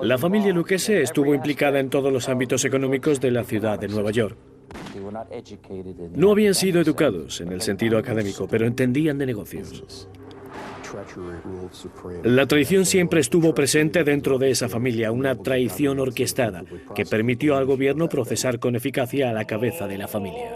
La familia Lucchese estuvo implicada en todos los ámbitos económicos de la ciudad de Nueva York. No habían sido educados en el sentido académico, pero entendían de negocios. La traición siempre estuvo presente dentro de esa familia, una traición orquestada que permitió al gobierno procesar con eficacia a la cabeza de la familia.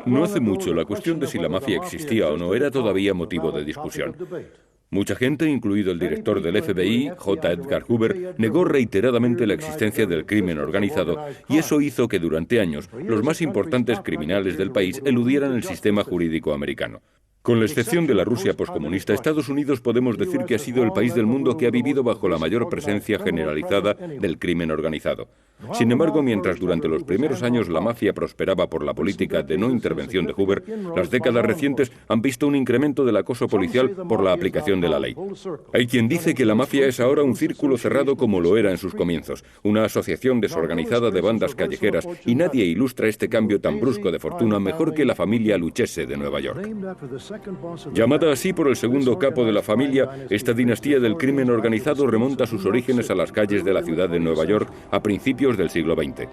No hace mucho, la cuestión de si la mafia existía o no era todavía motivo de discusión. Mucha gente, incluido el director del FBI, J. Edgar Hoover, negó reiteradamente la existencia del crimen organizado y eso hizo que durante años los más importantes criminales del país eludieran el sistema jurídico americano. Con la excepción de la Rusia poscomunista, Estados Unidos podemos decir que ha sido el país del mundo que ha vivido bajo la mayor presencia generalizada del crimen organizado. Sin embargo, mientras durante los primeros años la mafia prosperaba por la política de no intervención de Hoover, las décadas recientes han visto un incremento del acoso policial por la aplicación de la ley. Hay quien dice que la mafia es ahora un círculo cerrado como lo era en sus comienzos, una asociación desorganizada de bandas callejeras, y nadie ilustra este cambio tan brusco de fortuna mejor que la familia Lucchese de Nueva York. Llamada así por el segundo capo de la familia, esta dinastía del crimen organizado remonta sus orígenes a las calles de la ciudad de Nueva York a principios del siglo XX.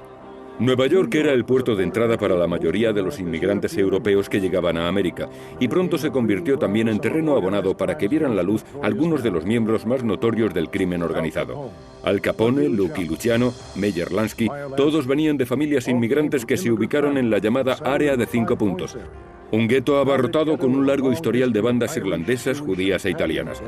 Nueva York era el puerto de entrada para la mayoría de los inmigrantes europeos que llegaban a América, y pronto se convirtió también en terreno abonado para que vieran la luz algunos de los miembros más notorios del crimen organizado. Al Capone, Lucky Luciano, Meyer Lansky, todos venían de familias inmigrantes que se ubicaron en la llamada Área de 5 puntos. Un gueto abarrotado con un largo historial de bandas irlandesas, judías e italianas.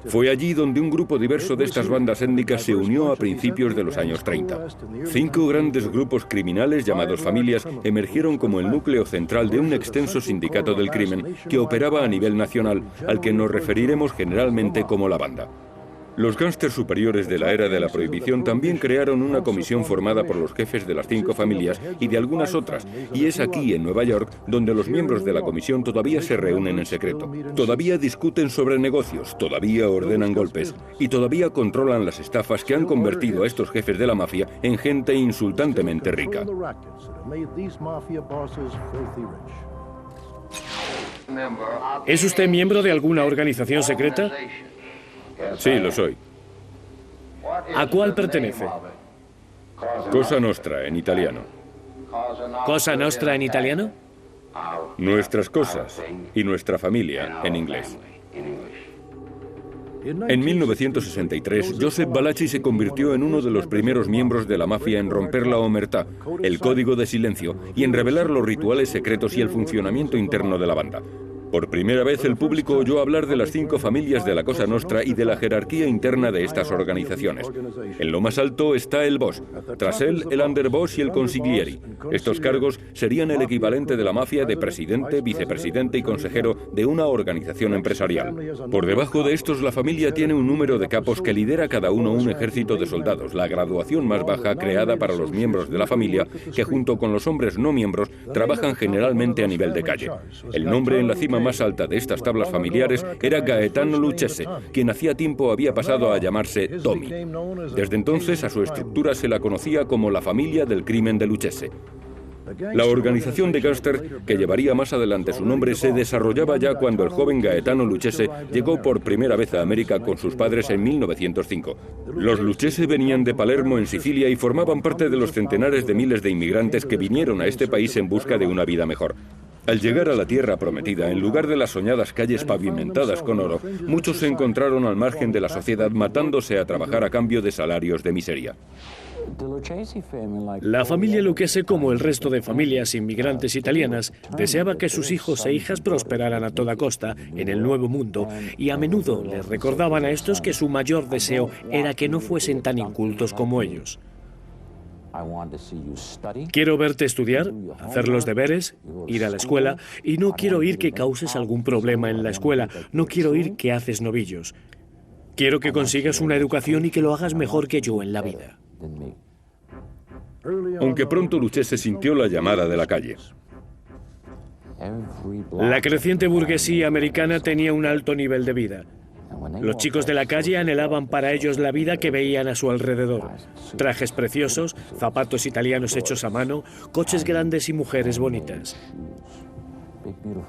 Fue allí donde un grupo diverso de estas bandas étnicas se unió a principios de los años 30. 5 grandes grupos criminales llamados familias emergieron como el núcleo central de un extenso sindicato del crimen que operaba a nivel nacional, al que nos referiremos generalmente como la banda. Los gángsters superiores de la era de la prohibición también crearon una comisión formada por los jefes de las 5 familias y de algunas otras, y es aquí, en Nueva York, donde los miembros de la comisión todavía se reúnen en secreto. Todavía discuten sobre negocios, todavía ordenan golpes, y todavía controlan las estafas que han convertido a estos jefes de la mafia en gente insultantemente rica. ¿Es usted miembro de alguna organización secreta? Sí, lo soy. ¿A cuál pertenece? Cosa Nostra, en italiano. ¿Cosa Nostra en italiano? Nuestras cosas y nuestra familia, en inglés. En 1963, Joseph Valachi se convirtió en uno de los primeros miembros de la mafia en romper la omertá, el código de silencio, y en revelar los rituales secretos y el funcionamiento interno de la banda. Por primera vez el público oyó hablar de las 5 familias de la Cosa Nostra y de la jerarquía interna de estas organizaciones. En lo más alto está el boss, tras él el underboss y el consiglieri. Estos cargos serían el equivalente de la mafia de presidente, vicepresidente y consejero de una organización empresarial. Por debajo de estos la familia tiene un número de capos que lidera cada uno un ejército de soldados, la graduación más baja creada para los miembros de la familia, que junto con los hombres no miembros trabajan generalmente a nivel de calle. El nombre en la cima más alta de estas tablas familiares era Gaetano Lucchese, quien hacía tiempo había pasado a llamarse Tommy. Desde entonces a su estructura se la conocía como la familia del crimen de Lucchese. La organización de gángster, que llevaría más adelante su nombre, se desarrollaba ya cuando el joven Gaetano Lucchese llegó por primera vez a América con sus padres en 1905. Los Lucchese venían de Palermo, en Sicilia, y formaban parte de los centenares de miles de inmigrantes que vinieron a este país en busca de una vida mejor. Al llegar a la tierra prometida, en lugar de las soñadas calles pavimentadas con oro, muchos se encontraron al margen de la sociedad matándose a trabajar a cambio de salarios de miseria. La familia Lucchese, como el resto de familias inmigrantes italianas, deseaba que sus hijos e hijas prosperaran a toda costa en el Nuevo Mundo, y a menudo les recordaban a estos que su mayor deseo era que no fuesen tan incultos como ellos. Quiero verte estudiar, hacer los deberes, ir a la escuela, y no quiero oír que causes algún problema en la escuela, no quiero oír que haces novillos. Quiero que consigas una educación y que lo hagas mejor que yo en la vida. Aunque pronto Lucchese sintió la llamada de la calle. La creciente burguesía americana tenía un alto nivel de vida. Los chicos de la calle anhelaban para ellos la vida que veían a su alrededor. Trajes preciosos, zapatos italianos hechos a mano, coches grandes y mujeres bonitas.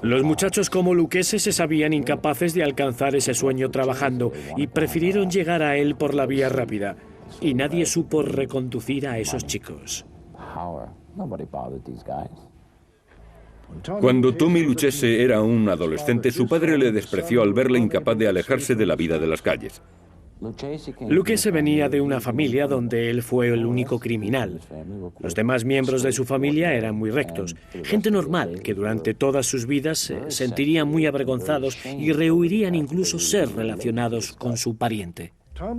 Los muchachos como Lucchese se sabían incapaces de alcanzar ese sueño trabajando y prefirieron llegar a él por la vía rápida. Y nadie supo reconducir a esos chicos. Cuando Tommy Lucchese era un adolescente, su padre le despreció al verle incapaz de alejarse de la vida de las calles. Lucchese venía de una familia donde él fue el único criminal. Los demás miembros de su familia eran muy rectos, gente normal que durante todas sus vidas se sentirían muy avergonzados y rehuirían incluso ser relacionados con su pariente.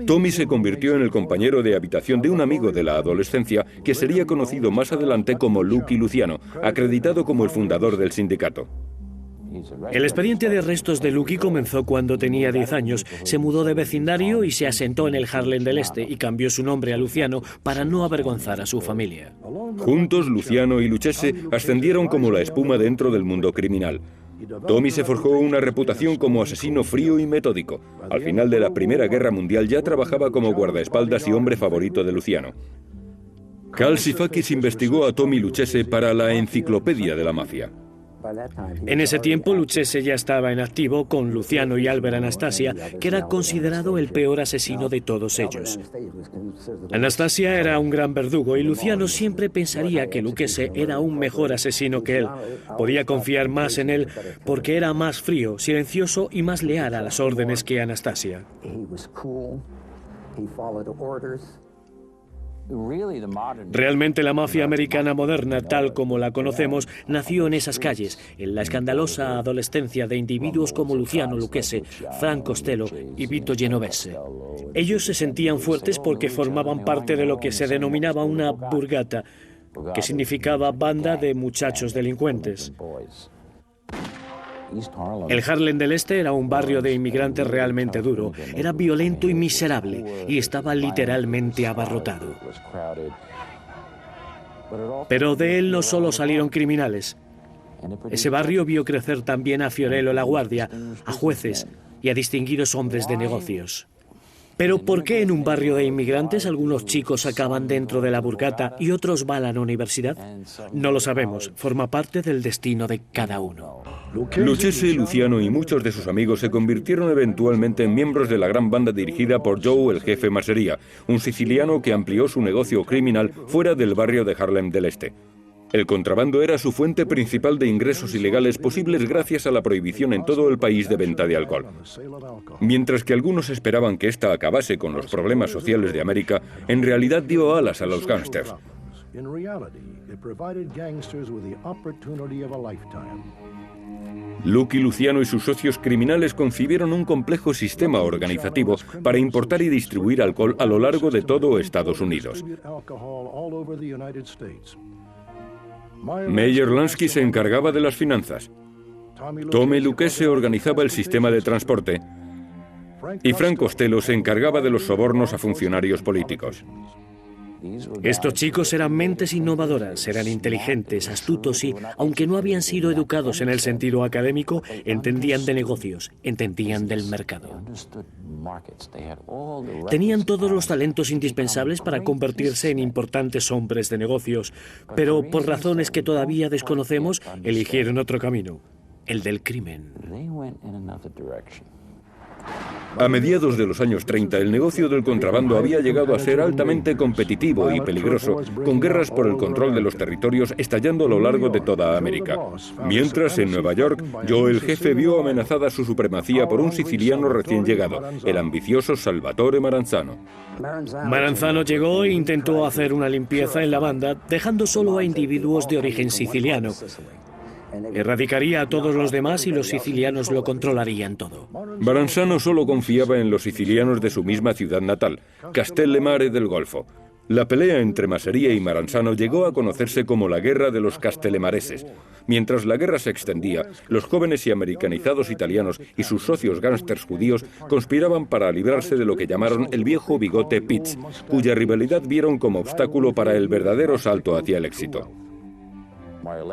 Tommy se convirtió en el compañero de habitación de un amigo de la adolescencia que sería conocido más adelante como Lucky Luciano, acreditado como el fundador del sindicato. El expediente de arrestos de Lucky comenzó cuando tenía 10 años, se mudó de vecindario y se asentó en el Harlem del Este y cambió su nombre a Luciano para no avergonzar a su familia. Juntos, Luciano y Lucchese ascendieron como la espuma dentro del mundo criminal. Tommy se forjó una reputación como asesino frío y metódico. Al final de la Primera Guerra Mundial ya trabajaba como guardaespaldas y hombre favorito de Luciano. Calzifakis investigó a Tommy Lucchese para la Enciclopedia de la Mafia. En ese tiempo, Lucchese ya estaba en activo con Luciano y Albert Anastasia, que era considerado el peor asesino de todos ellos. Anastasia era un gran verdugo y Luciano siempre pensaría que Lucchese era un mejor asesino que él. Podía confiar más en él porque era más frío, silencioso y más leal a las órdenes que Anastasia. Realmente la mafia americana moderna, tal como la conocemos, nació en esas calles, en la escandalosa adolescencia de individuos como Luciano Lucchese, Frank Costello y Vito Genovese. Ellos se sentían fuertes porque formaban parte de lo que se denominaba una burgata, que significaba banda de muchachos delincuentes. El Harlem del Este era un barrio de inmigrantes realmente duro, era violento y miserable y estaba literalmente abarrotado. Pero de él no solo salieron criminales. Ese barrio vio crecer también a Fiorello La Guardia, a jueces y a distinguidos hombres de negocios. Pero ¿por qué en un barrio de inmigrantes algunos chicos acaban dentro de la burgata y otros van a la universidad? No lo sabemos, forma parte del destino de cada uno. Lucchese, Luciano y muchos de sus amigos se convirtieron eventualmente en miembros de la gran banda dirigida por Joe el Jefe Masseria, un siciliano que amplió su negocio criminal fuera del barrio de Harlem del Este. El contrabando era su fuente principal de ingresos ilegales posibles gracias a la prohibición en todo el país de venta de alcohol. Mientras que algunos esperaban que esta acabase con los problemas sociales de América, en realidad dio alas a los gángsters. Lucky Luciano y sus socios criminales concibieron un complejo sistema organizativo para importar y distribuir alcohol a lo largo de todo Estados Unidos. Meyer Lansky se encargaba de las finanzas. Tommy Lucchese organizaba el sistema de transporte. Y Frank Costello se encargaba de los sobornos a funcionarios políticos. Estos chicos eran mentes innovadoras, eran inteligentes, astutos y, aunque no habían sido educados en el sentido académico, entendían de negocios, entendían del mercado. Tenían todos los talentos indispensables para convertirse en importantes hombres de negocios, pero por razones que todavía desconocemos, eligieron otro camino, el del crimen. A mediados de los años 30, el negocio del contrabando había llegado a ser altamente competitivo y peligroso, con guerras por el control de los territorios estallando a lo largo de toda América. Mientras, en Nueva York, Joe el Jefe vio amenazada su supremacía por un siciliano recién llegado, el ambicioso Salvatore Maranzano. Maranzano llegó e intentó hacer una limpieza en la banda, dejando solo a individuos de origen siciliano. Erradicaría a todos los demás y los sicilianos lo controlarían todo. Maranzano solo confiaba en los sicilianos de su misma ciudad natal, Castellemare del Golfo. La pelea entre Masseria y Maranzano llegó a conocerse como la Guerra de los Castelemareses. Mientras la guerra se extendía, los jóvenes y americanizados italianos y sus socios gángsters judíos conspiraban para librarse de lo que llamaron el viejo bigote Pitts, cuya rivalidad vieron como obstáculo para el verdadero salto hacia el éxito.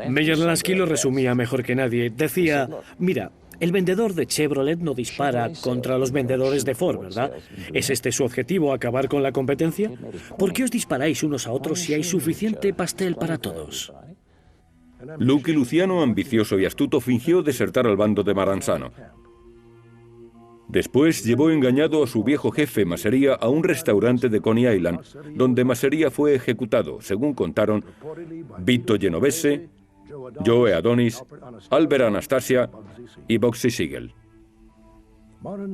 Meyer Lansky lo resumía mejor que nadie. Decía, mira, el vendedor de Chevrolet no dispara contra los vendedores de Ford, ¿verdad? ¿Es este su objetivo, acabar con la competencia? ¿Por qué os disparáis unos a otros si hay suficiente pastel para todos? Lucky Luciano, ambicioso y astuto, fingió desertar al bando de Maranzano. Después llevó engañado a su viejo jefe, Masseria, a un restaurante de Coney Island, donde Masseria fue ejecutado, según contaron Vito Genovese, Joe Adonis, Albert Anastasia y Boxy Siegel.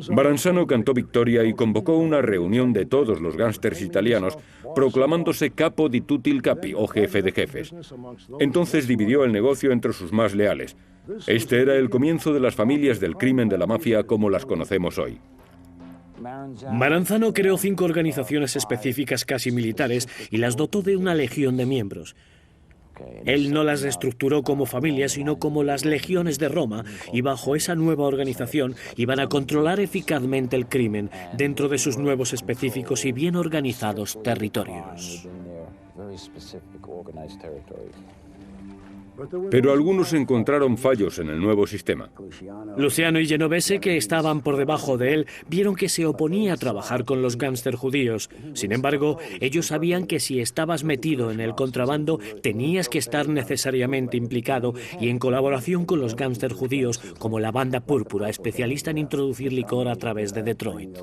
Maranzano cantó victoria y convocó una reunión de todos los gángsters italianos, proclamándose capo di tutti il capi, o jefe de jefes. Entonces dividió el negocio entre sus más leales. Este era el comienzo de las familias del crimen de la mafia como las conocemos hoy. Maranzano creó 5 organizaciones específicas casi militares y las dotó de una legión de miembros. Él no las reestructuró como familias, sino como las legiones de Roma, y bajo esa nueva organización iban a controlar eficazmente el crimen dentro de sus nuevos específicos y bien organizados territorios. Pero algunos encontraron fallos en el nuevo sistema. Luciano y Genovese, que estaban por debajo de él, vieron que se oponía a trabajar con los gángsters judíos. Sin embargo, ellos sabían que si estabas metido en el contrabando, tenías que estar necesariamente implicado y en colaboración con los gángsters judíos, como la Banda Púrpura, especialista en introducir licor a través de Detroit.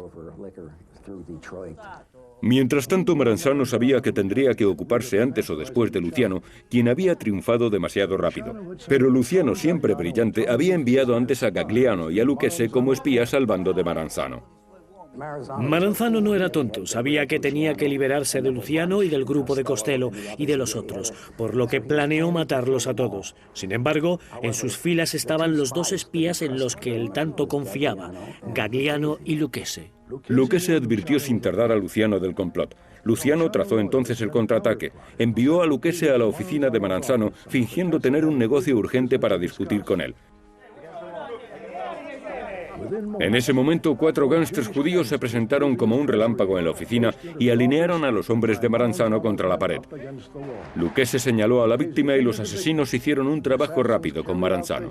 Mientras tanto, Maranzano sabía que tendría que ocuparse antes o después de Luciano, quien había triunfado demasiado rápido. Pero Luciano, siempre brillante, había enviado antes a Gagliano y a Lucchese como espías al bando de Maranzano. Maranzano no era tonto, sabía que tenía que liberarse de Luciano y del grupo de Costello y de los otros, por lo que planeó matarlos a todos. Sin embargo, en sus filas estaban los 2 espías en los que él tanto confiaba, Gagliano y Lucchese. Lucchese advirtió sin tardar a Luciano del complot. Luciano trazó entonces el contraataque. Envió a Lucchese a la oficina de Maranzano, fingiendo tener un negocio urgente para discutir con él. En ese momento, 4 gángsters judíos se presentaron como un relámpago en la oficina y alinearon a los hombres de Maranzano contra la pared. Lucchese señaló a la víctima y los asesinos hicieron un trabajo rápido con Maranzano.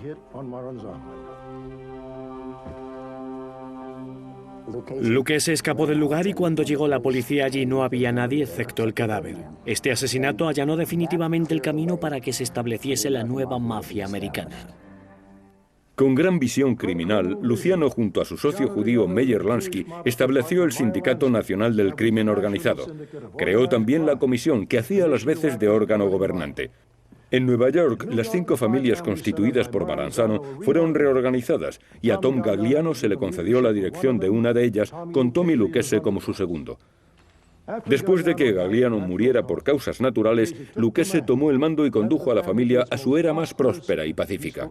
Lucchese escapó del lugar y cuando llegó la policía allí no había nadie excepto el cadáver. Este asesinato allanó definitivamente el camino para que se estableciese la nueva mafia americana. Con gran visión criminal, Luciano, junto a su socio judío Meyer Lansky, estableció el Sindicato Nacional del Crimen Organizado. Creó también la comisión, que hacía las veces de órgano gobernante. En Nueva York, las 5 familias constituidas por Maranzano fueron reorganizadas y a Tom Gagliano se le concedió la dirección de una de ellas, con Tommy Lucchese como su segundo. Después de que Gagliano muriera por causas naturales, Lucchese tomó el mando y condujo a la familia a su era más próspera y pacífica.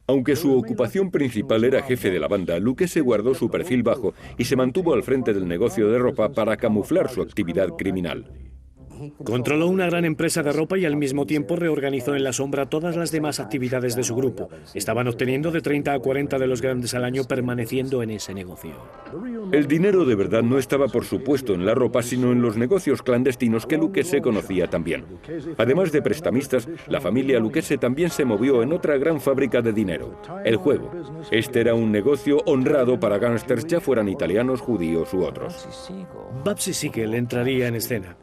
Aunque su ocupación principal era jefe de la banda, Lucchese guardó su perfil bajo y se mantuvo al frente del negocio de ropa para camuflar su actividad criminal. Controló una gran empresa de ropa y al mismo tiempo reorganizó en la sombra todas las demás actividades de su grupo. Estaban obteniendo de 30 a 40 de los grandes al año permaneciendo en ese negocio. El dinero de verdad no estaba, por supuesto, en la ropa, sino en los negocios clandestinos que Lucchese conocía también. Además de prestamistas, la familia Lucchese también se movió en otra gran fábrica de dinero, el juego. Este era un negocio honrado para gángsters, ya fueran italianos, judíos u otros. Boxy Siegel entraría en escena.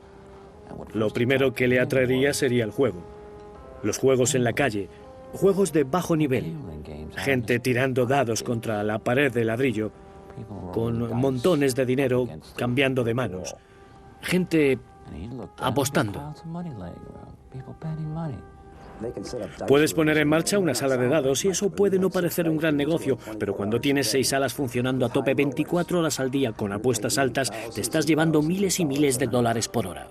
Lo primero que le atraería sería el juego. Los juegos en la calle, juegos de bajo nivel, gente tirando dados contra la pared de ladrillo, con montones de dinero cambiando de manos, gente apostando. Puedes poner en marcha una sala de dados y eso puede no parecer un gran negocio, pero cuando tienes 6 salas funcionando a tope 24 horas al día con apuestas altas, te estás llevando miles y miles de dólares por hora.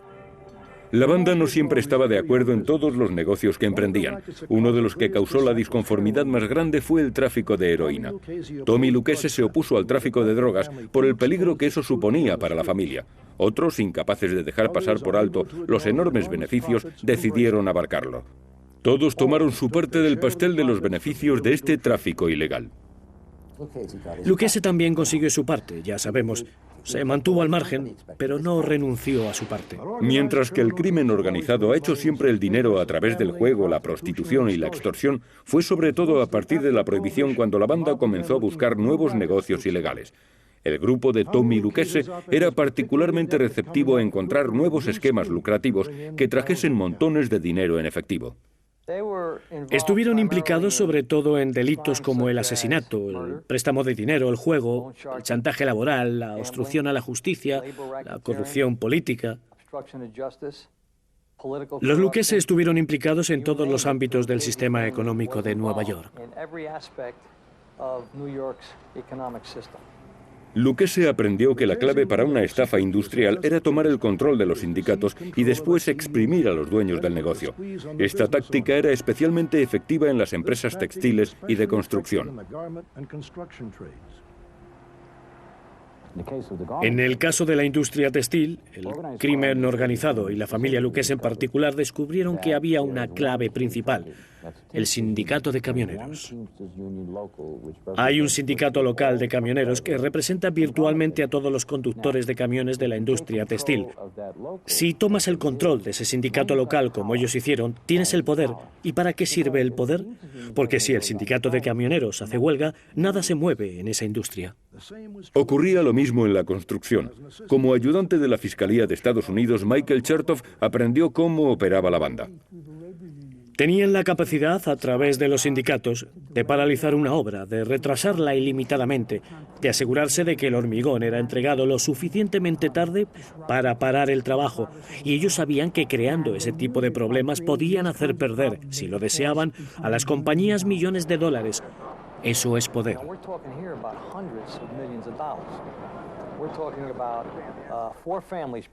La banda no siempre estaba de acuerdo en todos los negocios que emprendían. Uno de los que causó la disconformidad más grande fue el tráfico de heroína. Tommy Lucchese se opuso al tráfico de drogas por el peligro que eso suponía para la familia. Otros, incapaces de dejar pasar por alto los enormes beneficios, decidieron abarcarlo. Todos tomaron su parte del pastel de los beneficios de este tráfico ilegal. Lucchese también consiguió su parte, ya sabemos. Se mantuvo al margen, pero no renunció a su parte. Mientras que el crimen organizado ha hecho siempre el dinero a través del juego, la prostitución y la extorsión, fue sobre todo a partir de la prohibición cuando la banda comenzó a buscar nuevos negocios ilegales. El grupo de Tommy Lucchese era particularmente receptivo a encontrar nuevos esquemas lucrativos que trajesen montones de dinero en efectivo. Estuvieron implicados sobre todo en delitos como el asesinato, el préstamo de dinero, el juego, el chantaje laboral, la obstrucción a la justicia, la corrupción política. Los Lucchese estuvieron implicados en todos los ámbitos del sistema económico de Nueva York. Lucchese aprendió que la clave para una estafa industrial era tomar el control de los sindicatos y después exprimir a los dueños del negocio. Esta táctica era especialmente efectiva en las empresas textiles y de construcción. En el caso de la industria textil, el crimen organizado y la familia Lucchese en particular descubrieron que había una clave principal: el sindicato de camioneros. Hay un sindicato local de camioneros que representa virtualmente a todos los conductores de camiones de la industria textil. Si tomas el control de ese sindicato local como ellos hicieron, tienes el poder. ¿Y para qué sirve el poder? Porque si el sindicato de camioneros hace huelga, nada se mueve en esa industria. Ocurría lo mismo en la construcción. Como ayudante de la Fiscalía de Estados Unidos, Michael Chertoff aprendió cómo operaba la banda. Tenían la capacidad, a través de los sindicatos, de paralizar una obra, de retrasarla ilimitadamente, de asegurarse de que el hormigón era entregado lo suficientemente tarde para parar el trabajo. Y ellos sabían que creando ese tipo de problemas podían hacer perder, si lo deseaban, a las compañías millones de dólares. Eso es poder.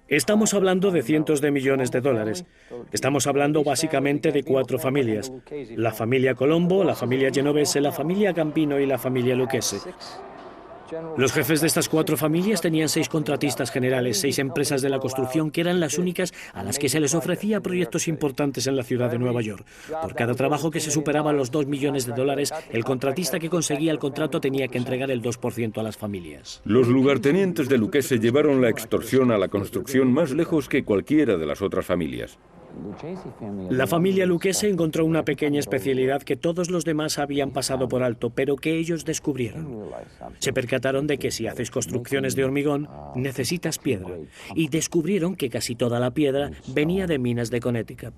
Estamos hablando de cientos de millones de dólares. Estamos hablando básicamente de 4 familias: la familia Colombo, la familia Genovese, la familia Gambino y la familia Lucchese. Los jefes de estas 4 familias tenían 6 contratistas generales, 6 empresas de la construcción que eran las únicas a las que se les ofrecía proyectos importantes en la ciudad de Nueva York. Por cada trabajo que se superaba los 2 millones de dólares, el contratista que conseguía el contrato tenía que entregar el 2% a las familias. Los lugartenientes de Lucchese llevaron la extorsión a la construcción más lejos que cualquiera de las otras familias. La familia Lucchese encontró una pequeña especialidad que todos los demás habían pasado por alto, pero que ellos descubrieron. Se percataron de que si haces construcciones de hormigón, necesitas piedra, y descubrieron que casi toda la piedra venía de minas de Connecticut.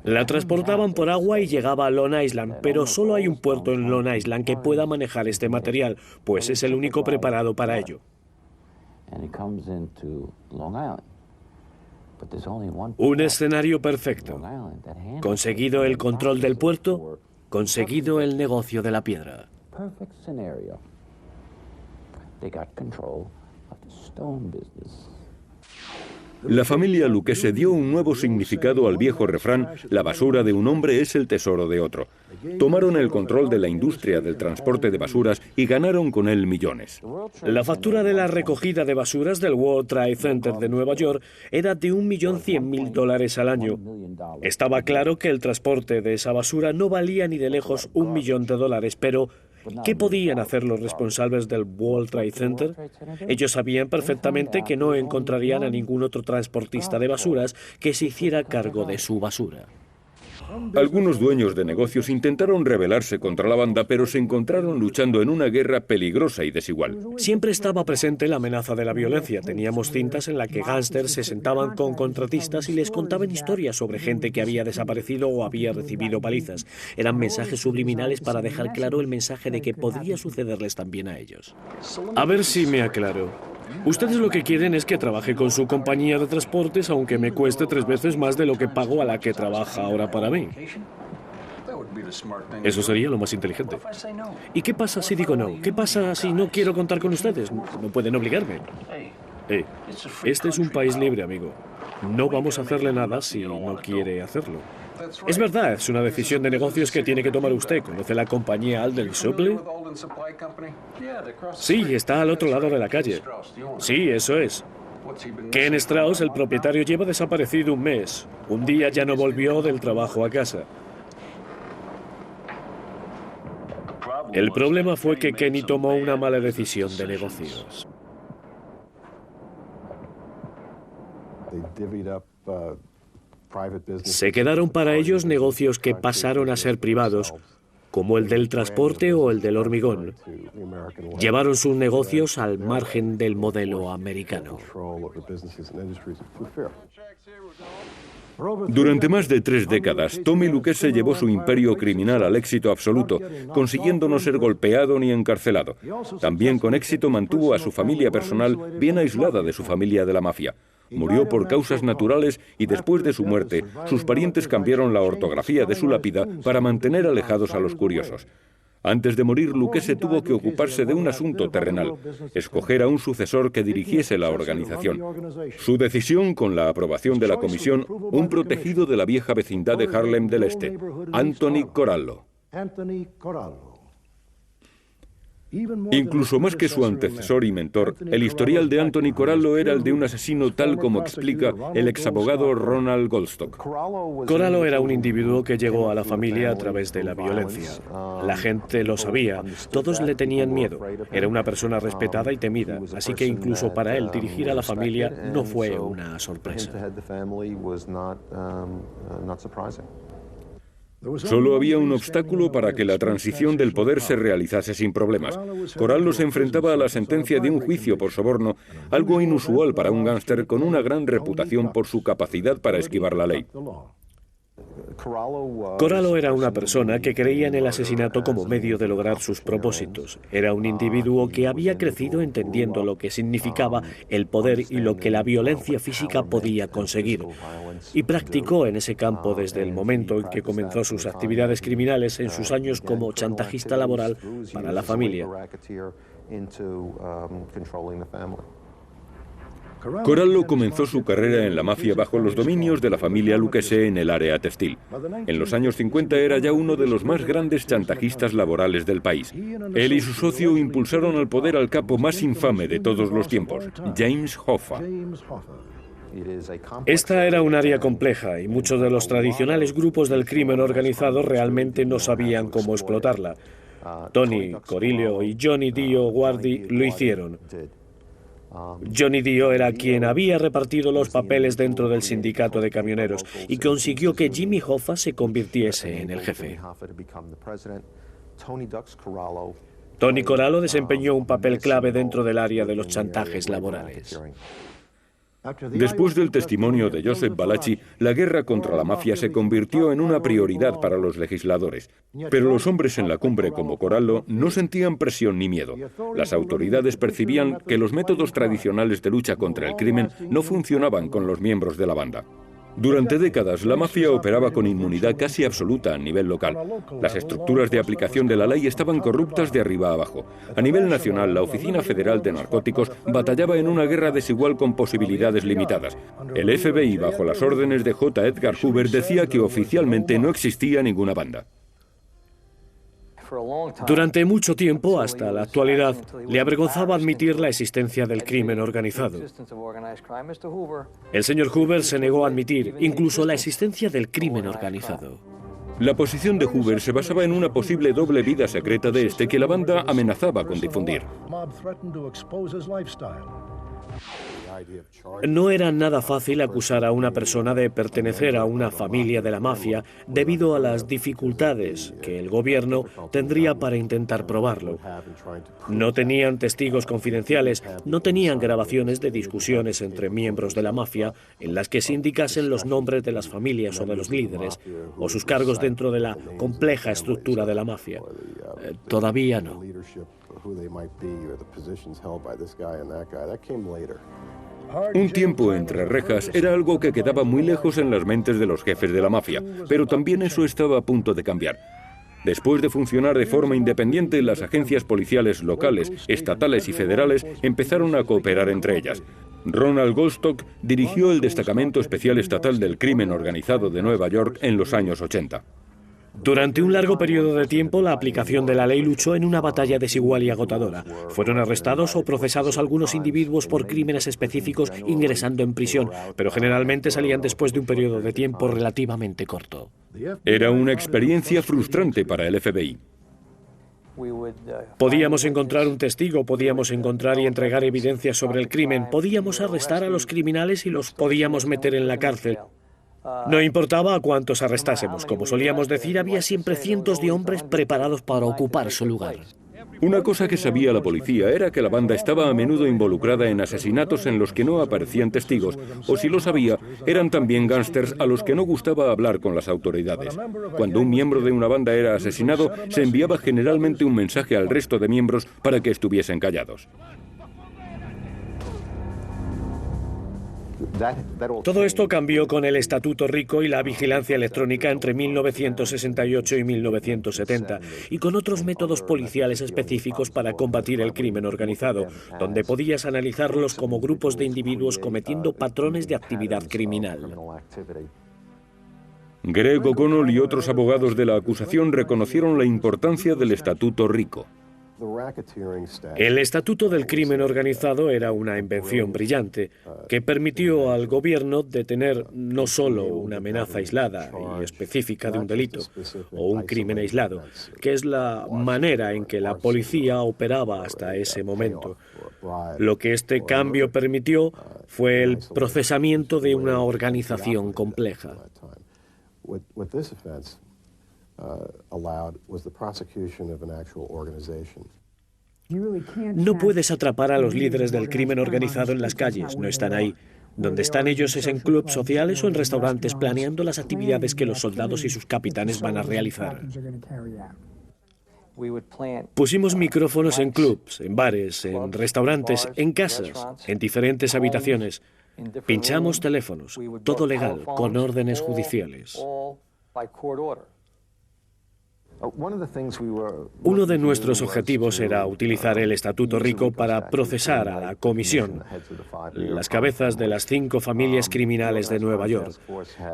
La transportaban por agua y llegaba a Long Island, pero solo hay un puerto en Long Island que pueda manejar este material, pues es el único preparado para ello. Un escenario perfecto. Conseguido el control del puerto, conseguido el negocio de la piedra. La familia Lucchese dio un nuevo significado al viejo refrán: la basura de un hombre es el tesoro de otro. Tomaron el control de la industria del transporte de basuras y ganaron con él millones. La factura de la recogida de basuras del World Trade Center de Nueva York era de $1.100.000 al año. Estaba claro que el transporte de esa basura no valía ni de lejos $1 millón, pero ¿qué podían hacer los responsables del World Trade Center? Ellos sabían perfectamente que no encontrarían a ningún otro transportista de basuras que se hiciera cargo de su basura. Algunos dueños de negocios intentaron rebelarse contra la banda, pero se encontraron luchando en una guerra peligrosa y desigual. Siempre estaba presente la amenaza de la violencia. Teníamos cintas en las que gángsters se sentaban con contratistas y les contaban historias sobre gente que había desaparecido o había recibido palizas. Eran mensajes subliminales para dejar claro el mensaje de que podría sucederles también a ellos. A ver si me aclaro. Ustedes lo que quieren es que trabaje con su compañía de transportes, aunque me cueste 3 veces más de lo que pago a la que trabaja ahora para mí. Eso sería lo más inteligente. ¿Y qué pasa si digo no? ¿Qué pasa si no quiero contar con ustedes? No pueden obligarme. Este es un país libre, amigo. No vamos a hacerle nada si no quiere hacerlo. Es verdad, es una decisión de negocios que tiene que tomar usted. ¿Conoce la compañía Alden Supply? Sí, está al otro lado de la calle. Sí, eso es. Ken Strauss, el propietario, lleva desaparecido un mes. Un día ya no volvió del trabajo a casa. El problema fue que Kenny tomó una mala decisión de negocios. Se quedaron para ellos negocios que pasaron a ser privados, como el del transporte o el del hormigón. Llevaron sus negocios al margen del modelo americano. Durante más de 3 décadas, Tommy Lucchese llevó su imperio criminal al éxito absoluto, consiguiendo no ser golpeado ni encarcelado. También con éxito mantuvo a su familia personal bien aislada de su familia de la mafia. Murió por causas naturales y después de su muerte, sus parientes cambiaron la ortografía de su lápida para mantener alejados a los curiosos. Antes de morir, Lucchese tuvo que ocuparse de un asunto terrenal, escoger a un sucesor que dirigiese la organización. Su decisión, con la aprobación de la comisión, un protegido de la vieja vecindad de Harlem del Este, Anthony Corallo. Incluso más que su antecesor y mentor, el historial de Anthony Corallo era el de un asesino tal como explica el exabogado Ronald Goldstock. Corallo era un individuo que llegó a la familia a través de la violencia. La gente lo sabía, todos le tenían miedo. Era una persona respetada y temida, así que incluso para él dirigir a la familia no fue una sorpresa. Solo había un obstáculo para que la transición del poder se realizase sin problemas. Corallo se enfrentaba a la sentencia de un juicio por soborno, algo inusual para un gángster con una gran reputación por su capacidad para esquivar la ley. Corallo era una persona que creía en el asesinato como medio de lograr sus propósitos. Era un individuo que había crecido entendiendo lo que significaba el poder y lo que la violencia física podía conseguir. Y practicó en ese campo desde el momento en que comenzó sus actividades criminales en sus años como chantajista laboral para la familia. Corallo comenzó su carrera en la mafia bajo los dominios de la familia Lucchese en el área textil. En los años 50 era ya uno de los más grandes chantajistas laborales del país. Él y su socio impulsaron al poder al capo más infame de todos los tiempos, James Hoffa. Esta era un área compleja y muchos de los tradicionales grupos del crimen organizado realmente no sabían cómo explotarla. Tony Corallo y Johnny Dio Guardi lo hicieron. Johnny Dio era quien había repartido los papeles dentro del sindicato de camioneros y consiguió que Jimmy Hoffa se convirtiese en el jefe. Tony Corallo desempeñó un papel clave dentro del área de los chantajes laborales. Después del testimonio de Joseph Valachi, la guerra contra la mafia se convirtió en una prioridad para los legisladores. Pero los hombres en la cumbre como Corallo no sentían presión ni miedo. Las autoridades percibían que los métodos tradicionales de lucha contra el crimen no funcionaban con los miembros de la banda. Durante décadas, la mafia operaba con inmunidad casi absoluta a nivel local. Las estructuras de aplicación de la ley estaban corruptas de arriba a abajo. A nivel nacional, la Oficina Federal de Narcóticos batallaba en una guerra desigual con posibilidades limitadas. El FBI, bajo las órdenes de J. Edgar Hoover, decía que oficialmente no existía ninguna banda. Durante mucho tiempo, hasta la actualidad, le avergonzaba admitir la existencia del crimen organizado. El señor Hoover se negó a admitir incluso la existencia del crimen organizado. La posición de Hoover se basaba en una posible doble vida secreta de este que la banda amenazaba con difundir. No era nada fácil acusar a una persona de pertenecer a una familia de la mafia debido a las dificultades que el gobierno tendría para intentar probarlo. No tenían testigos confidenciales, no tenían grabaciones de discusiones entre miembros de la mafia en las que se indicasen los nombres de las familias o de los líderes o sus cargos dentro de la compleja estructura de la mafia. Todavía no. Un tiempo entre rejas era algo que quedaba muy lejos en las mentes de los jefes de la mafia, pero también eso estaba a punto de cambiar. Después de funcionar de forma independiente, las agencias policiales locales, estatales y federales empezaron a cooperar entre ellas. Ronald Goldstock dirigió el Destacamento Especial Estatal del Crimen Organizado de Nueva York en los años 80. Durante un largo periodo de tiempo, la aplicación de la ley luchó en una batalla desigual y agotadora. Fueron arrestados o procesados algunos individuos por crímenes específicos ingresando en prisión, pero generalmente salían después de un periodo de tiempo relativamente corto. Era una experiencia frustrante para el FBI. Podíamos encontrar un testigo, podíamos encontrar y entregar evidencia sobre el crimen, podíamos arrestar a los criminales y los podíamos meter en la cárcel. No importaba a cuántos arrestásemos, como solíamos decir, había siempre cientos de hombres preparados para ocupar su lugar. Una cosa que sabía la policía era que la banda estaba a menudo involucrada en asesinatos en los que no aparecían testigos, o si lo sabía, eran también gángsters a los que no gustaba hablar con las autoridades. Cuando un miembro de una banda era asesinado, se enviaba generalmente un mensaje al resto de miembros para que estuviesen callados. Todo esto cambió con el Estatuto Rico y la vigilancia electrónica entre 1968 y 1970, y con otros métodos policiales específicos para combatir el crimen organizado, donde podías analizarlos como grupos de individuos cometiendo patrones de actividad criminal. Greg O'Connell y otros abogados de la acusación reconocieron la importancia del Estatuto Rico. El Estatuto del Crimen Organizado era una invención brillante que permitió al gobierno detener no solo una amenaza aislada y específica de un delito o un crimen aislado, que es la manera en que la policía operaba hasta ese momento. Lo que este cambio permitió fue el procesamiento de una organización compleja. No puedes atrapar a los líderes del crimen organizado en las calles, no están ahí. Donde están ellos es en clubes sociales o en restaurantes planeando las actividades que los soldados y sus capitanes van a realizar. Pusimos micrófonos en clubs, en bares, en restaurantes, en casas, en diferentes habitaciones. Pinchamos teléfonos, todo legal, con órdenes judiciales. Uno de nuestros objetivos era utilizar el Estatuto Rico para procesar a la comisión, las cabezas de las 5 familias criminales de Nueva York.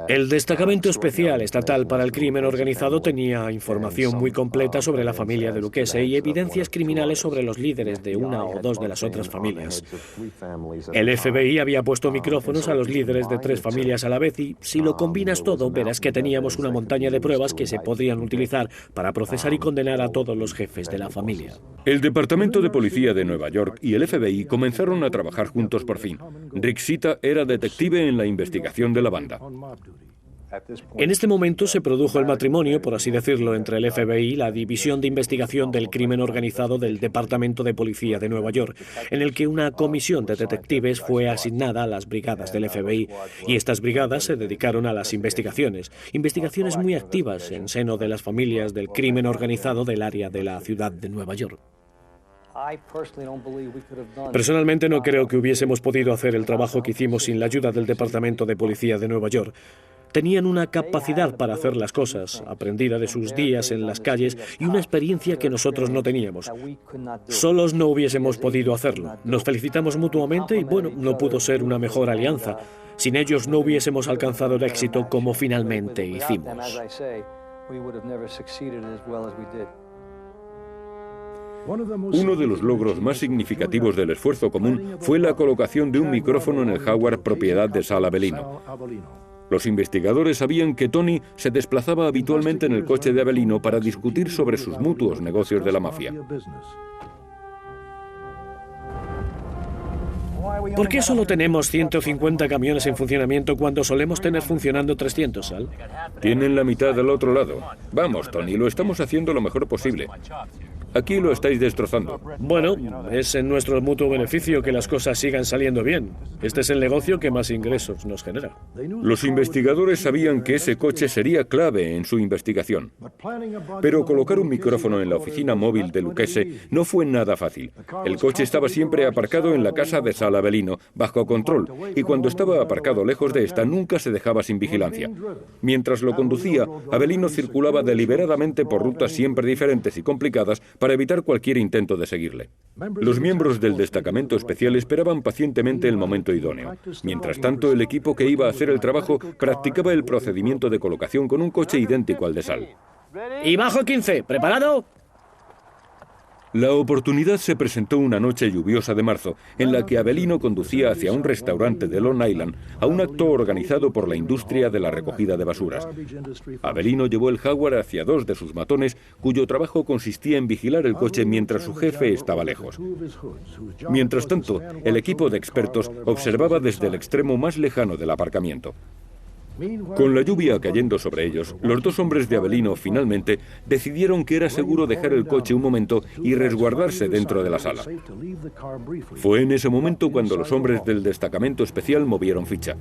El Destacamento Especial Estatal para el Crimen Organizado tenía información muy completa sobre la familia de Lucchese y evidencias criminales sobre los líderes de una o dos de las otras familias. El FBI había puesto micrófonos a los líderes de 3 familias a la vez y, si lo combinas todo, verás que teníamos una montaña de pruebas que se podían utilizar para procesar y condenar a todos los jefes de la familia. El Departamento de Policía de Nueva York y el FBI comenzaron a trabajar juntos por fin. Rick Sita era detective en la investigación de la banda. En este momento se produjo el matrimonio, por así decirlo, entre el FBI y la División de Investigación del Crimen Organizado del Departamento de Policía de Nueva York, en el que una comisión de detectives fue asignada a las brigadas del FBI, y estas brigadas se dedicaron a las investigaciones muy activas en seno de las familias del crimen organizado del área de la ciudad de Nueva York. Personalmente no creo que hubiésemos podido hacer el trabajo que hicimos sin la ayuda del Departamento de Policía de Nueva York. Tenían una capacidad para hacer las cosas, aprendida de sus días en las calles y una experiencia que nosotros no teníamos. Solos no hubiésemos podido hacerlo. Nos felicitamos mutuamente y, bueno, no pudo ser una mejor alianza. Sin ellos no hubiésemos alcanzado el éxito como finalmente hicimos. Uno de los logros más significativos del esfuerzo común fue la colocación de un micrófono en el Howard, propiedad de Sal Avellino. Los investigadores sabían que Tony se desplazaba habitualmente en el coche de Avellino para discutir sobre sus mutuos negocios de la mafia. ¿Por qué solo tenemos 150 camiones en funcionamiento cuando solemos tener funcionando 300, Sal? Tienen la mitad del otro lado. Vamos, Tony, lo estamos haciendo lo mejor posible. Aquí lo estáis destrozando. Bueno, es en nuestro mutuo beneficio que las cosas sigan saliendo bien. Este es el negocio que más ingresos nos genera. Los investigadores sabían que ese coche sería clave en su investigación. Pero colocar un micrófono en la oficina móvil de Lucchese no fue nada fácil. El coche estaba siempre aparcado en la casa de Sal Avellino, bajo control, y cuando estaba aparcado lejos de esta, nunca se dejaba sin vigilancia. Mientras lo conducía, Avellino circulaba deliberadamente por rutas siempre diferentes y complicadas para evitar cualquier intento de seguirle. Los miembros del destacamento especial esperaban pacientemente el momento idóneo. Mientras tanto, el equipo que iba a hacer el trabajo practicaba el procedimiento de colocación con un coche idéntico al de Sal. Y bajo 15. ¿Preparado? La oportunidad se presentó una noche lluviosa de marzo, en la que Avelino conducía hacia un restaurante de Long Island a un acto organizado por la industria de la recogida de basuras. Avelino llevó el Jaguar hacia 2 de sus matones, cuyo trabajo consistía en vigilar el coche mientras su jefe estaba lejos. Mientras tanto, el equipo de expertos observaba desde el extremo más lejano del aparcamiento. Con la lluvia cayendo sobre ellos, los 2 hombres de Avelino finalmente decidieron que era seguro dejar el coche un momento y resguardarse dentro de la sala. Fue en ese momento cuando los hombres del destacamento especial movieron ficha.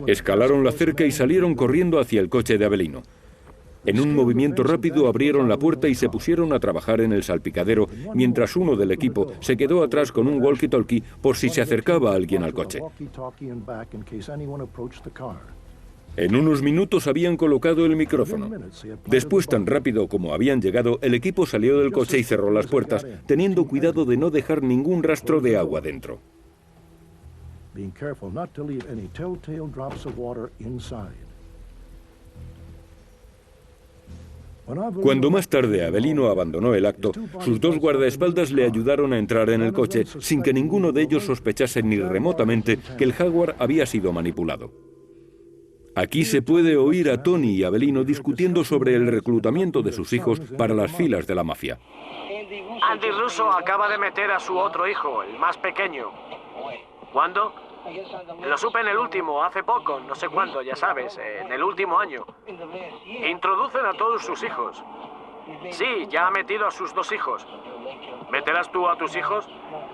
Escalaron la cerca y salieron corriendo hacia el coche de Avelino. En un movimiento rápido abrieron la puerta y se pusieron a trabajar en el salpicadero, mientras uno del equipo se quedó atrás con un walkie-talkie por si se acercaba alguien al coche. En unos minutos habían colocado el micrófono. Después, tan rápido como habían llegado, el equipo salió del coche y cerró las puertas, teniendo cuidado de no dejar ningún rastro de agua dentro. Cuando más tarde Avelino abandonó el acto, sus 2 guardaespaldas le ayudaron a entrar en el coche sin que ninguno de ellos sospechase ni remotamente que el Jaguar había sido manipulado. Aquí se puede oír a Tony y Avelino discutiendo sobre el reclutamiento de sus hijos para las filas de la mafia. Andy Russo acaba de meter a su otro hijo, el más pequeño. ¿Cuándo? Lo supe en el último, hace poco, no sé cuándo, ya sabes, en el último año. Introducen a todos sus hijos. Sí, ya ha metido a sus 2 hijos. ¿Meterás tú a tus hijos?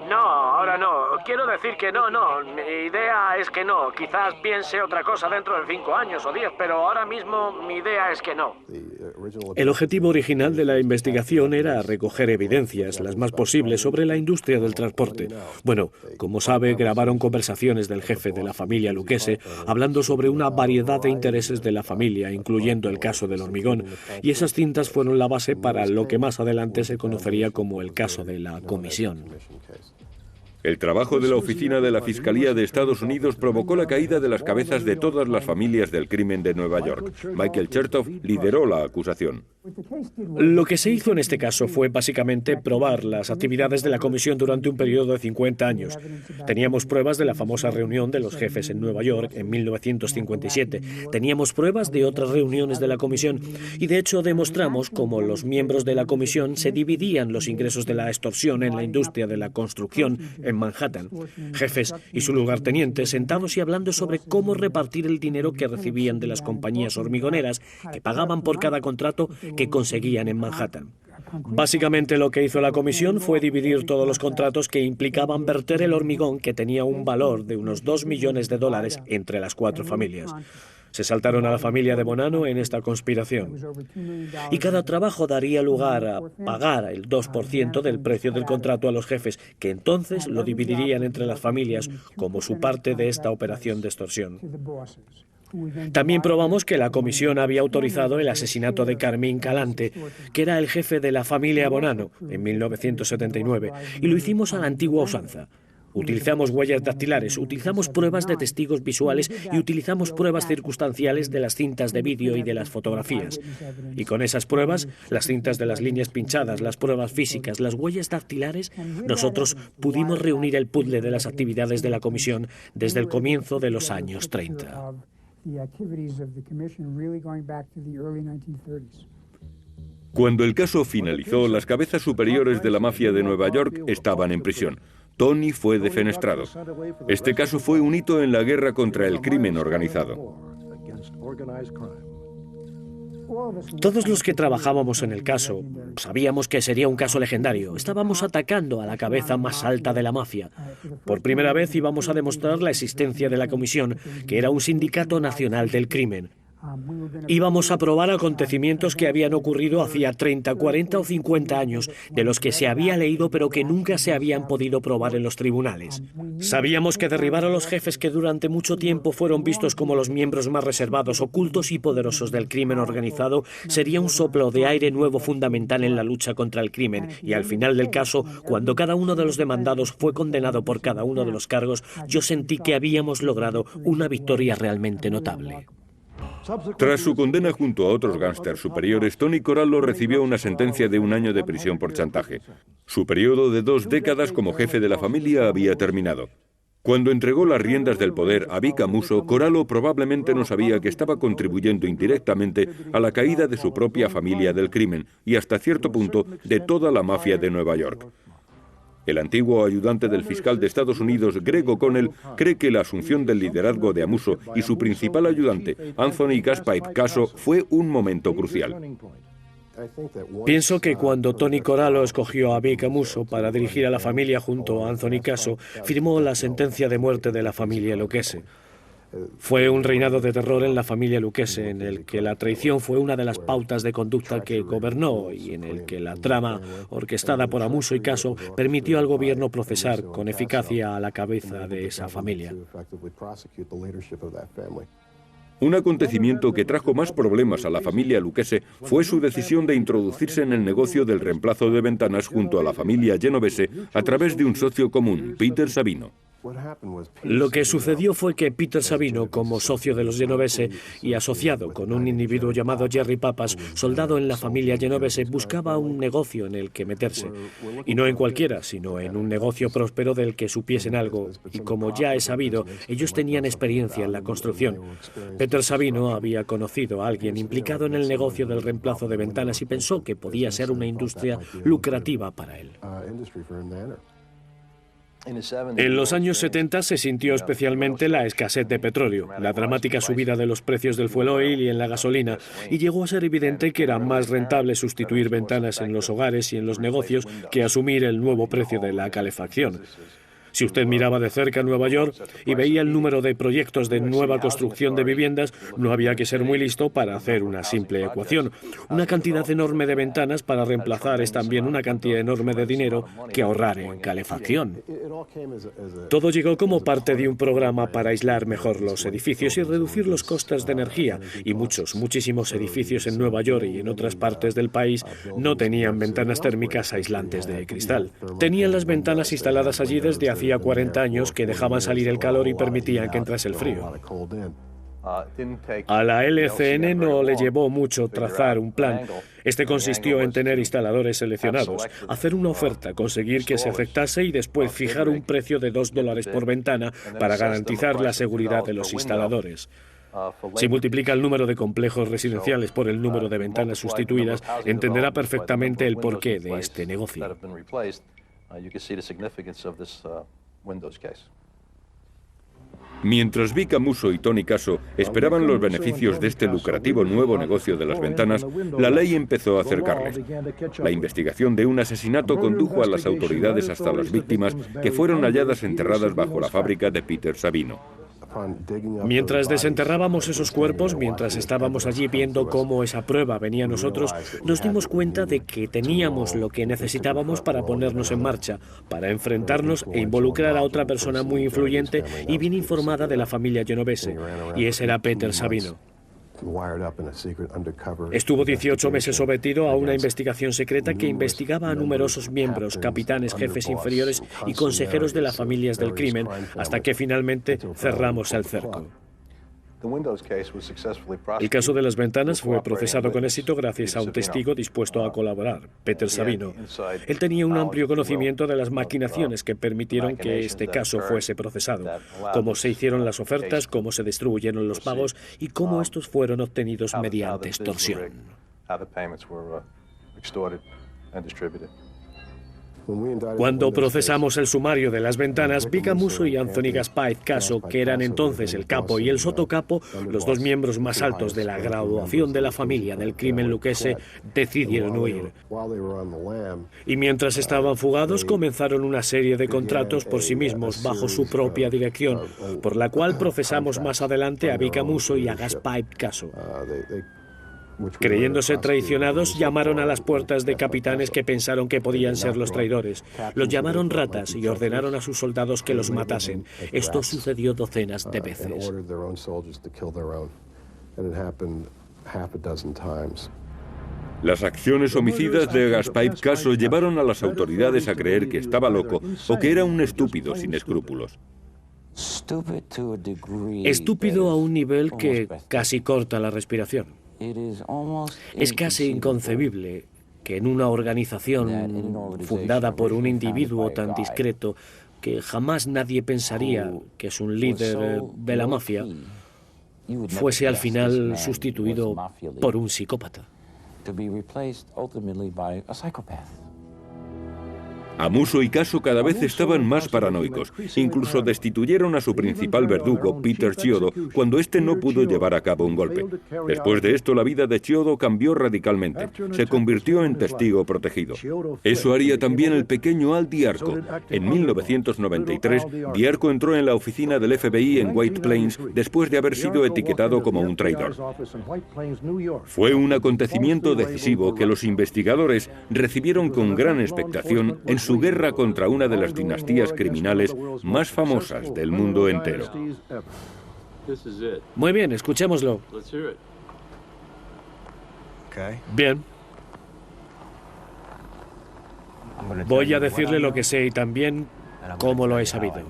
No, ahora no. Quiero decir que no. Mi idea es que no. Quizás piense otra cosa dentro de 5 años o 10, pero ahora mismo mi idea es que no. El objetivo original de la investigación era recoger evidencias, las más posibles, sobre la industria del transporte. Bueno, como sabe, grabaron conversaciones del jefe de la familia Lucchese hablando sobre una variedad de intereses de la familia, incluyendo el caso del hormigón, y esas cintas fueron la base para lo que más adelante se conocería como el caso de la comisión. El trabajo de la oficina de la Fiscalía de Estados Unidos provocó la caída de las cabezas de todas las familias del crimen de Nueva York. Michael Chertoff lideró la acusación. Lo que se hizo en este caso fue básicamente probar las actividades de la comisión durante un periodo de 50 años. Teníamos pruebas de la famosa reunión de los jefes en Nueva York en 1957. Teníamos pruebas de otras reuniones de la comisión y de hecho demostramos cómo los miembros de la comisión se dividían los ingresos de la extorsión en la industria de la construcción en Manhattan. Jefes y su lugarteniente sentados y hablando sobre cómo repartir el dinero que recibían de las compañías hormigoneras que pagaban por cada contrato que conseguían en Manhattan. Básicamente lo que hizo la comisión fue dividir todos los contratos que implicaban verter el hormigón, que tenía un valor de unos $2 millones entre las 4 familias. Se saltaron a la familia de Bonanno en esta conspiración. Y cada trabajo daría lugar a pagar el 2% del precio del contrato a los jefes, que entonces lo dividirían entre las familias como su parte de esta operación de extorsión. También probamos que la comisión había autorizado el asesinato de Carmine Calante, que era el jefe de la familia Bonanno, en 1979, y lo hicimos a la antigua usanza. Utilizamos huellas dactilares, utilizamos pruebas de testigos visuales y utilizamos pruebas circunstanciales de las cintas de vídeo y de las fotografías. Y con esas pruebas, las cintas de las líneas pinchadas, las pruebas físicas, las huellas dactilares, nosotros pudimos reunir el puzzle de las actividades de la comisión desde el comienzo de los años 30. Cuando el caso finalizó, las cabezas superiores de la mafia de Nueva York estaban en prisión. Tony fue defenestrado. Este caso fue un hito en la guerra contra el crimen organizado. Todos los que trabajábamos en el caso sabíamos que sería un caso legendario. Estábamos atacando a la cabeza más alta de la mafia. Por primera vez íbamos a demostrar la existencia de la comisión, que era un sindicato nacional del crimen. Íbamos a probar acontecimientos que habían ocurrido hacía 30, 40 o 50 años, de los que se había leído pero que nunca se habían podido probar en los tribunales. Sabíamos que derribar a los jefes que durante mucho tiempo fueron vistos como los miembros más reservados, ocultos y poderosos del crimen organizado sería un soplo de aire nuevo fundamental en la lucha contra el crimen, y al final del caso, cuando cada uno de los demandados fue condenado por cada uno de los cargos, yo sentí que habíamos logrado una victoria realmente notable. Tras su condena junto a otros gángsters superiores, Tony Corallo recibió una sentencia de 1 año de prisión por chantaje. Su periodo de 2 décadas como jefe de la familia había terminado. Cuando entregó las riendas del poder a Vic Amuso, Corallo probablemente no sabía que estaba contribuyendo indirectamente a la caída de su propia familia del crimen y hasta cierto punto de toda la mafia de Nueva York. El antiguo ayudante del fiscal de Estados Unidos, Greg O'Connell, cree que la asunción del liderazgo de Amuso y su principal ayudante, Anthony Gaspipe Caso, fue un momento crucial. Pienso que cuando Tony Corallo escogió a Vic Amuso para dirigir a la familia junto a Anthony Caso, firmó la sentencia de muerte de la familia Lucchese. Fue un reinado de terror en la familia Lucchese, en el que la traición fue una de las pautas de conducta que gobernó y en el que la trama, orquestada por Amuso y Caso, permitió al gobierno procesar con eficacia a la cabeza de esa familia. Un acontecimiento que trajo más problemas a la familia Lucchese fue su decisión de introducirse en el negocio del reemplazo de ventanas junto a la familia Genovese a través de un socio común, Peter Savino. Lo que sucedió fue que Peter Savino, como socio de los Genovese y asociado con un individuo llamado Jerry Pappas, soldado en la familia Genovese, buscaba un negocio en el que meterse. Y no en cualquiera, sino en un negocio próspero del que supiesen algo. Y como ya es sabido, ellos tenían experiencia en la construcción. Peter Savino había conocido a alguien implicado en el negocio del reemplazo de ventanas y pensó que podía ser una industria lucrativa para él. En los años 70 se sintió especialmente la escasez de petróleo, la dramática subida de los precios del fuel oil y en la gasolina, y llegó a ser evidente que era más rentable sustituir ventanas en los hogares y en los negocios que asumir el nuevo precio de la calefacción. Si usted miraba de cerca Nueva York y veía el número de proyectos de nueva construcción de viviendas, no había que ser muy listo para hacer una simple ecuación. Una cantidad enorme de ventanas para reemplazar es también una cantidad enorme de dinero que ahorrar en calefacción. Todo llegó como parte de un programa para aislar mejor los edificios y reducir los costes de energía, y muchísimos edificios en Nueva York y en otras partes del país no tenían ventanas térmicas aislantes de cristal. Tenían las ventanas instaladas allí desde hace 40 años que dejaban salir el calor y permitían que entrase el frío. A la LCN no le llevó mucho trazar un plan. Este consistió en tener instaladores seleccionados, hacer una oferta, conseguir que se aceptase y después fijar un precio de $2 por ventana para garantizar la seguridad de los instaladores. Si multiplica el número de complejos residenciales por el número de ventanas sustituidas, entenderá perfectamente el porqué de este negocio. Mientras Vic Amuso y Tony Caso esperaban los beneficios de este lucrativo nuevo negocio de las ventanas, la ley empezó a acercarles. La investigación de un asesinato condujo a las autoridades hasta las víctimas, que fueron halladas enterradas bajo la fábrica de Peter Savino. Mientras desenterrábamos esos cuerpos, mientras estábamos allí viendo cómo esa prueba venía a nosotros, nos dimos cuenta de que teníamos lo que necesitábamos para ponernos en marcha, para enfrentarnos e involucrar a otra persona muy influyente y bien informada de la familia Genovese, y ese era Peter Savino. Estuvo 18 meses sometido a una investigación secreta que investigaba a numerosos miembros, capitanes, jefes inferiores y consejeros de las familias del crimen, hasta que finalmente cerramos el cerco. El caso de las ventanas fue procesado con éxito gracias a un testigo dispuesto a colaborar, Peter Savino. Él tenía un amplio conocimiento de las maquinaciones que permitieron que este caso fuese procesado, cómo se hicieron las ofertas, cómo se distribuyeron los pagos y cómo estos fueron obtenidos mediante extorsión. Cuando procesamos el sumario de las ventanas, Vic Amuso y Anthony Gaspipe Caso, que eran entonces el capo y el sotocapo, los dos miembros más altos de la graduación de la familia del crimen Lucchese, decidieron huir. Y mientras estaban fugados, comenzaron una serie de contratos por sí mismos bajo su propia dirección, por la cual procesamos más adelante a Vic Amuso y a Gaspipe Caso. Creyéndose traicionados, llamaron a las puertas de capitanes que pensaron que podían ser los traidores. Los llamaron ratas y ordenaron a sus soldados que los matasen. Esto sucedió docenas de veces. Las acciones homicidas de Gaspipe Caso llevaron a las autoridades a creer que estaba loco o que era un estúpido sin escrúpulos. Estúpido a un nivel que casi corta la respiración. Es casi inconcebible que en una organización fundada por un individuo tan discreto que jamás nadie pensaría que es un líder de la mafia, fuese al final sustituido por un psicópata. Amuso y Caso cada vez estaban más paranoicos. Incluso destituyeron a su principal verdugo, Peter Chiodo, cuando éste no pudo llevar a cabo un golpe. Después de esto, la vida de Chiodo cambió radicalmente. Se convirtió en testigo protegido. Eso haría también el pequeño Al Diarco. En 1993, Diarco entró en la oficina del FBI en White Plains después de haber sido etiquetado como un traidor. Fue un acontecimiento decisivo que los investigadores recibieron con gran expectación en su guerra contra una de las dinastías criminales más famosas del mundo entero. Muy bien, escuchémoslo. Bien. Voy a decirle lo que sé y también cómo lo he sabido.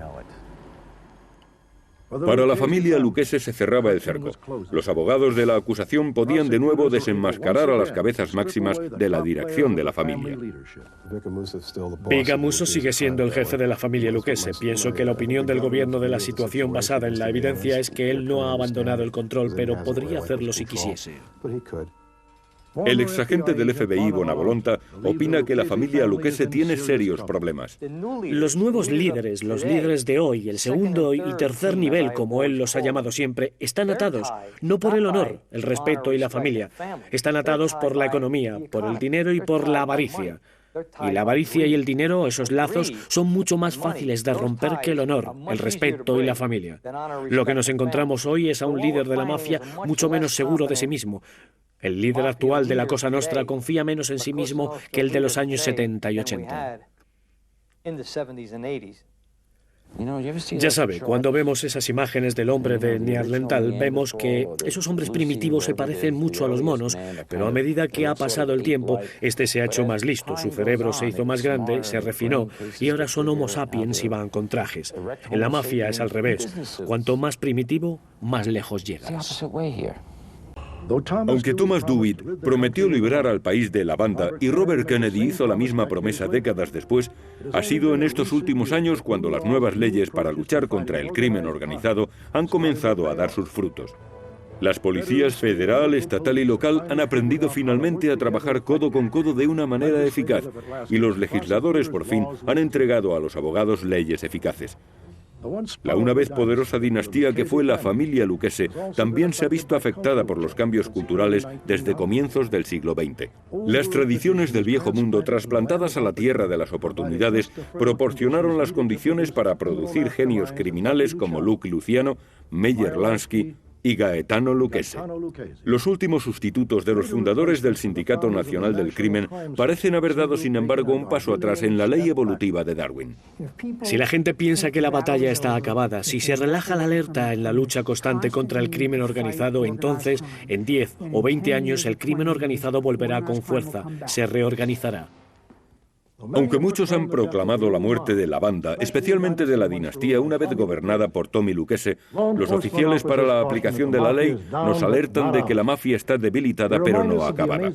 Para la familia Lucchese se cerraba el cerco. Los abogados de la acusación podían de nuevo desenmascarar a las cabezas máximas de la dirección de la familia. Vic Amuso sigue siendo el jefe de la familia Lucchese. Pienso que la opinión del gobierno de la situación basada en la evidencia es que él no ha abandonado el control, pero podría hacerlo si quisiese. El exagente del FBI, Bonavolonta, opina que la familia Lucchese tiene serios problemas. Los nuevos líderes, los líderes de hoy, el segundo y tercer nivel, como él los ha llamado siempre, están atados, no por el honor, el respeto y la familia. Están atados por la economía, por el dinero y por la avaricia. Y la avaricia y el dinero, esos lazos, son mucho más fáciles de romper que el honor, el respeto y la familia. Lo que nos encontramos hoy es a un líder de la mafia mucho menos seguro de sí mismo. El líder actual de la Cosa Nostra confía menos en sí mismo que el de los años 70 y 80. Ya sabe, cuando vemos esas imágenes del hombre de Neandertal, vemos que esos hombres primitivos se parecen mucho a los monos, pero a medida que ha pasado el tiempo, este se ha hecho más listo, su cerebro se hizo más grande, se refinó, y ahora son Homo sapiens y van con trajes. En la mafia es al revés. Cuanto más primitivo, más lejos llegas. Aunque Thomas Dewitt prometió liberar al país de la banda y Robert Kennedy hizo la misma promesa décadas después, ha sido en estos últimos años cuando las nuevas leyes para luchar contra el crimen organizado han comenzado a dar sus frutos. Las policías federal, estatal y local han aprendido finalmente a trabajar codo con codo de una manera eficaz y los legisladores por fin han entregado a los abogados leyes eficaces. La una vez poderosa dinastía que fue la familia Lucchese también se ha visto afectada por los cambios culturales desde comienzos del siglo XX. Las tradiciones del viejo mundo trasplantadas a la tierra de las oportunidades proporcionaron las condiciones para producir genios criminales como Luke Luciano, Meyer Lansky y Gaetano Lucchese. Los últimos sustitutos de los fundadores del Sindicato Nacional del Crimen parecen haber dado, sin embargo, un paso atrás en la ley evolutiva de Darwin. Si la gente piensa que la batalla está acabada, si se relaja la alerta en la lucha constante contra el crimen organizado, entonces, en 10 o 20 años, el crimen organizado volverá con fuerza, se reorganizará. Aunque muchos han proclamado la muerte de la banda, especialmente de la dinastía una vez gobernada por Tommy Lucchese, los oficiales para la aplicación de la ley nos alertan de que la mafia está debilitada pero no acabada.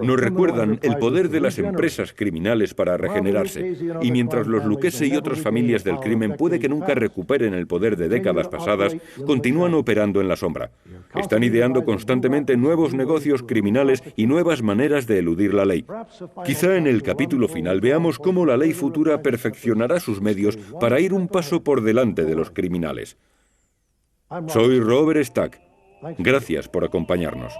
Nos recuerdan el poder de las empresas criminales para regenerarse, y mientras los Lucchese y otras familias del crimen puede que nunca recuperen el poder de décadas pasadas, continúan operando en la sombra. Están ideando constantemente nuevos negocios criminales y nuevas maneras de eludir la ley. Quizá en el capítulo final veamos cómo la ley futura perfeccionará sus medios para ir un paso por delante de los criminales. Soy Robert Stack. Gracias por acompañarnos.